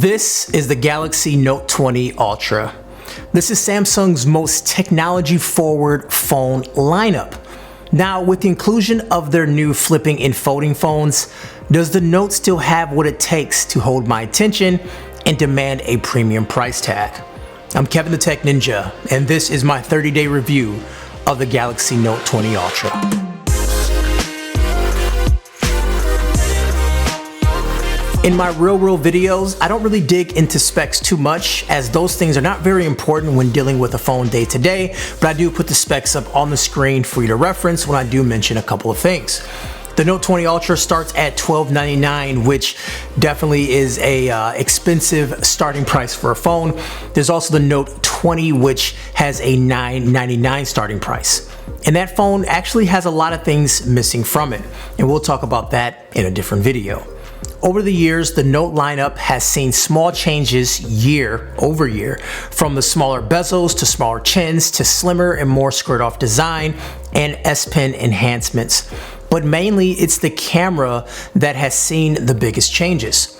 This is the Galaxy Note 20 Ultra. This is Samsung's most technology-forward phone lineup. Now, with the inclusion of their new flipping and folding phones, does the Note still have what it takes to hold my attention and demand a premium price tag? I'm Kevin the Tech Ninja, and this is my 30-day review of the Galaxy Note 20 Ultra. In my real-world videos, I don't really dig into specs too much, as those things are not very important when dealing with a phone day to day, but I do put the specs up on the screen for you to reference when I do mention a couple of things. The Note 20 Ultra starts at $1299, which definitely is a expensive starting price for a phone. There's also the Note 20, which has a $999 starting price. And that phone actually has a lot of things missing from it, and we'll talk about that in a different video. Over the years, the Note lineup has seen small changes year over year, from the smaller bezels to smaller chins to slimmer and more squared-off design and S Pen enhancements. But mainly, it's the camera that has seen the biggest changes.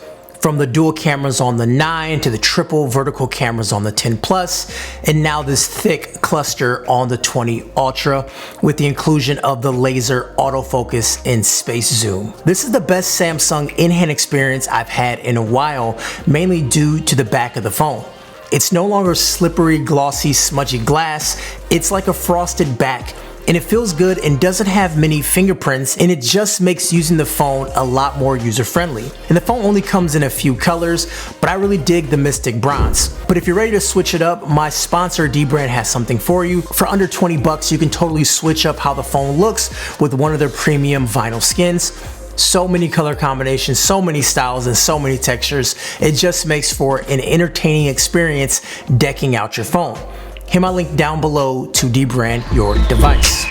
From the dual cameras on the 9 to the triple vertical cameras on the 10 Plus, and now this thick cluster on the 20 Ultra with the inclusion of the laser autofocus and space zoom. This is the best Samsung in-hand experience I've had in a while, mainly due to the back of the phone. It's no longer slippery, glossy, smudgy glass. It's like a frosted back, and it feels good and doesn't have many fingerprints, and it just makes using the phone a lot more user-friendly. And the phone only comes in a few colors, but I really dig the Mystic Bronze. But if you're ready to switch it up, my sponsor Dbrand has something for you. For under 20 bucks, you can totally switch up how the phone looks with one of their premium vinyl skins. So many color combinations, so many styles, and so many textures. It just makes for an entertaining experience decking out your phone. Hit my link down below to debrand your device.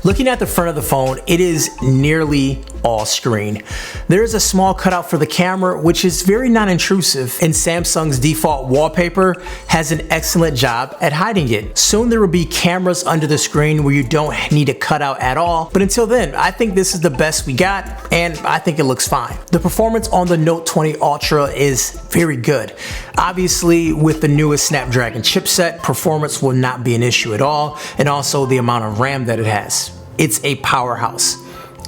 Looking at the front of the phone, it is nearly all screen. There is a small cutout for the camera, which is very non-intrusive, and Samsung's default wallpaper has an excellent job at hiding it. Soon there will be cameras under the screen where you don't need a cutout at all, but until then, I think this is the best we got, and I think it looks fine. The performance on the Note 20 Ultra is very good. Obviously, with the newest Snapdragon chipset, performance will not be an issue at all, and also the amount of RAM that it has. It's a powerhouse.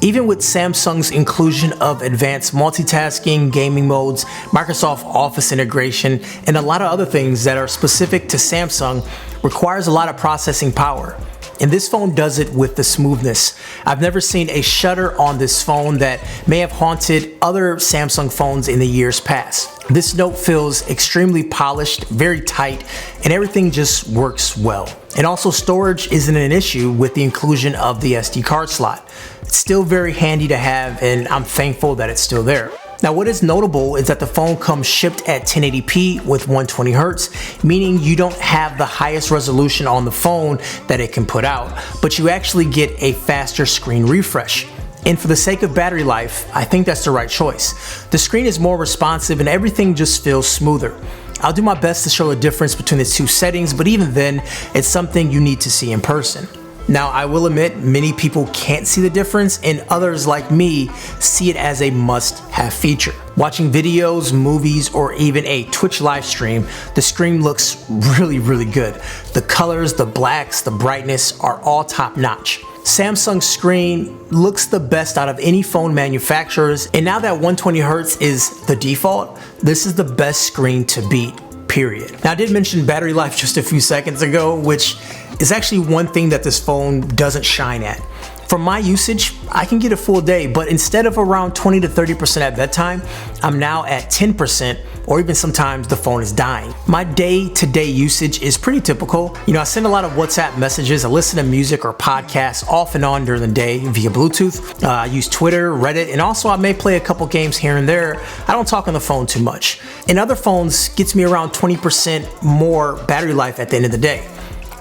Even with Samsung's inclusion of advanced multitasking, gaming modes, Microsoft Office integration, and a lot of other things that are specific to Samsung, requires a lot of processing power. And this phone does it with the smoothness. I've never seen a shutter on this phone that may have haunted other Samsung phones in the years past. This Note feels extremely polished, very tight, and everything just works well. And also, storage isn't an issue with the inclusion of the SD card slot. It's still very handy to have, and I'm thankful that it's still there. Now, what is notable is that the phone comes shipped at 1080p with 120Hz, meaning you don't have the highest resolution on the phone that it can put out, but you actually get a faster screen refresh. And for the sake of battery life, I think that's the right choice. The screen is more responsive and everything just feels smoother. I'll do my best to show the difference between the two settings, but even then, it's something you need to see in person. Now, I will admit, many people can't see the difference, and others like me see it as a must-have feature. Watching videos, movies, or even a Twitch live stream, the screen looks really good. The colors, the blacks, the brightness are all top-notch. Samsung's screen looks the best out of any phone manufacturers, and now that 120Hz is the default, this is the best screen to beat, period. Now, I did mention battery life just a few seconds ago, which is actually one thing that this phone doesn't shine at. For my usage, I can get a full day, but instead of around 20 to 30% at bedtime, I'm now at 10%, or even sometimes the phone is dying. My day-to-day usage is pretty typical. I send a lot of WhatsApp messages, I listen to music or podcasts off and on during the day via Bluetooth. I use Twitter, Reddit, and also I may play a couple games here and there. I don't talk on the phone too much. And other phones gets me around 20% more battery life at the end of the day.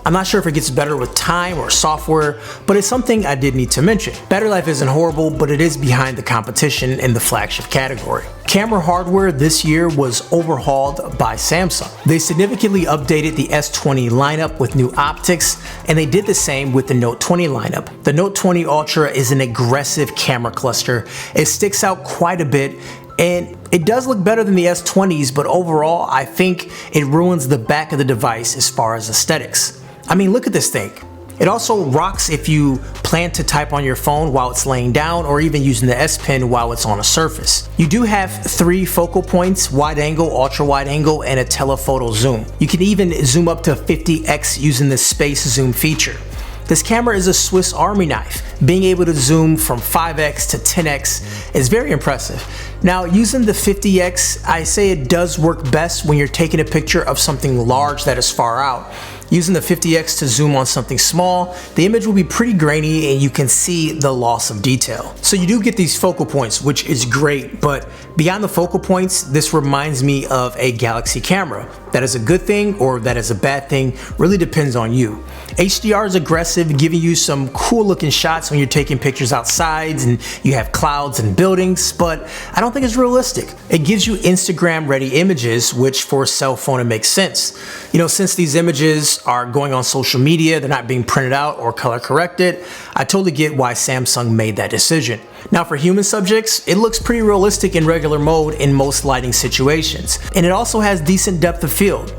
I'm not sure if it gets better with time or software, but it's something I did need to mention. Battery life isn't horrible, but it is behind the competition in the flagship category. Camera hardware this year was overhauled by Samsung. They significantly updated the S20 lineup with new optics, and they did the same with the Note 20 lineup. The Note 20 Ultra is an aggressive camera cluster. It sticks out quite a bit, and it does look better than the S20s, but overall, I think it ruins the back of the device as far as aesthetics. I mean, look at this thing. It also rocks if you plan to type on your phone while it's laying down or even using the S Pen while it's on a surface. You do have 3 focal points, wide angle, ultra wide angle, and a telephoto zoom. You can even zoom up to 50x using the space zoom feature. This camera is a Swiss Army knife. Being able to zoom from 5x to 10x is very impressive. Now, using the 50x, I say it does work best when you're taking a picture of something large that is far out. Using the 50x to zoom on something small, the image will be pretty grainy and you can see the loss of detail. So you do get these focal points, which is great, but beyond the focal points, this reminds me of a Galaxy camera. That is a good thing or that is a bad thing, really depends on you. HDR is aggressive, giving you some cool looking shots when you're taking pictures outside and you have clouds and buildings, but I don't think it's realistic. It gives you Instagram ready images, which for a cell phone it makes sense. You know, since these images are going on social media, they're not being printed out or color corrected, I totally get why Samsung made that decision. Now for human subjects, it looks pretty realistic in regular mode in most lighting situations, and it also has decent depth of field.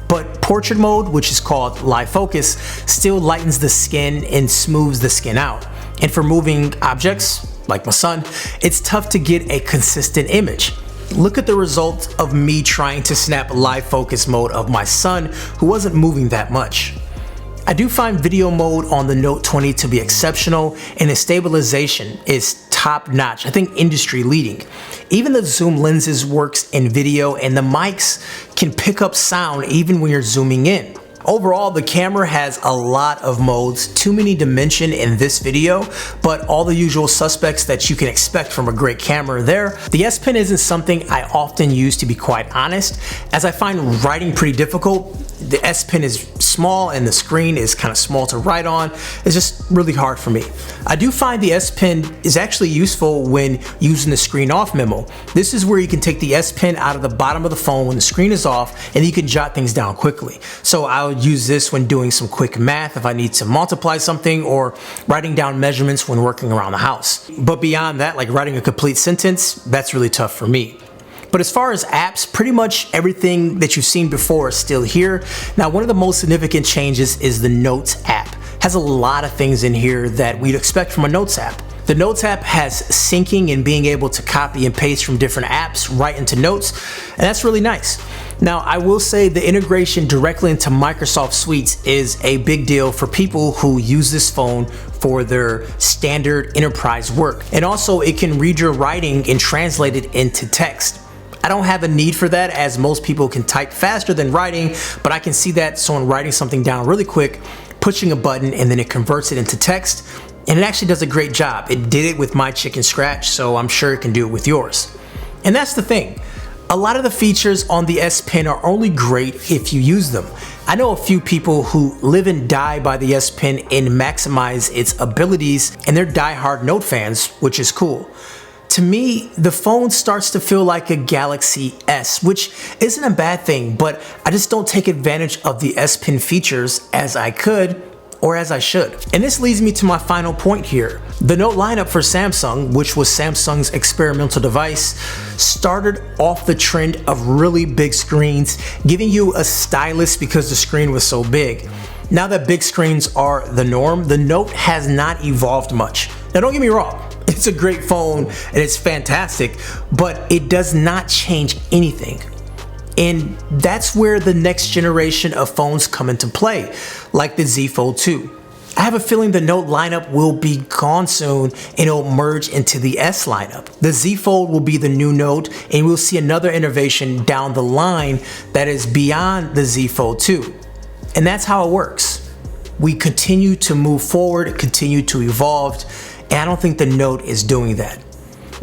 But portrait mode, which is called live focus, still lightens the skin and smooths the skin out. And for moving objects, like my son, it's tough to get a consistent image. Look at the result of me trying to snap live focus mode of my son, who wasn't moving that much. I do find video mode on the Note 20 to be exceptional, and the stabilization is top notch, I think industry leading. Even the zoom lenses works in video, and the mics can pick up sound even when you're zooming in. Overall, the camera has a lot of modes, too many to mention in this video, but all the usual suspects that you can expect from a great camera there. The S Pen isn't something I often use, to be quite honest, as I find writing pretty difficult. The S Pen is small and the screen is kind of small to write on. It's just really hard for me. I do find the S Pen is actually useful when using the screen off memo. This is where you can take the S Pen out of the bottom of the phone when the screen is off and you can jot things down quickly. So I'll use this when doing some quick math if I need to multiply something, or writing down measurements when working around the house. But beyond that, like writing a complete sentence, that's really tough for me. But as far as apps, pretty much everything that you've seen before is still here. Now, one of the most significant changes is the Notes app. It has a lot of things in here that we'd expect from a Notes app. The Notes app has syncing and being able to copy and paste from different apps right into Notes, and that's really nice. Now, I will say the integration directly into Microsoft Suites is a big deal for people who use this phone for their standard enterprise work. And also, it can read your writing and translate it into text. I don't have a need for that, as most people can type faster than writing, but I can see that someone writing something down really quick, pushing a button, and then it converts it into text, and it actually does a great job. It did it with my chicken scratch, so I'm sure it can do it with yours. And that's the thing. A lot of the features on the S Pen are only great if you use them. I know a few people who live and die by the S Pen and maximize its abilities, and they're die-hard Note fans, which is cool. To me, the phone starts to feel like a Galaxy S, which isn't a bad thing, but I just don't take advantage of the S Pen features as I could or as I should. And this leads me to my final point here. The Note lineup for Samsung, which was Samsung's experimental device, started off the trend of really big screens, giving you a stylus because the screen was so big. Now that big screens are the norm, the Note has not evolved much. Now don't get me wrong, it's a great phone and it's fantastic, but it does not change anything. And that's where the next generation of phones come into play, like the Z Fold 2. I have a feeling the Note lineup will be gone soon and it'll merge into the S lineup. The Z Fold will be the new Note, and we'll see another innovation down the line that is beyond the Z Fold 2. And that's how it works. We continue to move forward, continue to evolve, and I don't think the Note is doing that.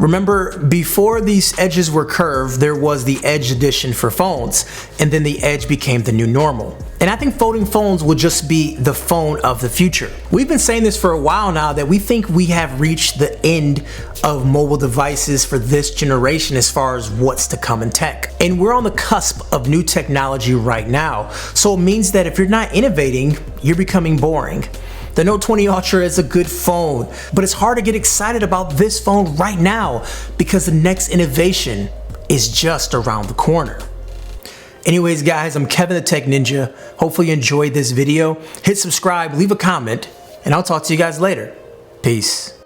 Remember, before these edges were curved, there was the Edge edition for phones, and then the Edge became the new normal. And I think folding phones will just be the phone of the future. We've been saying this for a while now that we think we have reached the end of mobile devices for this generation as far as what's to come in tech. And we're on the cusp of new technology right now. So it means that if you're not innovating, you're becoming boring. The Note 20 Ultra is a good phone, but it's hard to get excited about this phone right now because the next innovation is just around the corner. Anyways guys, I'm Kevin the Tech Ninja. Hopefully you enjoyed this video. Hit subscribe, leave a comment, and I'll talk to you guys later. Peace.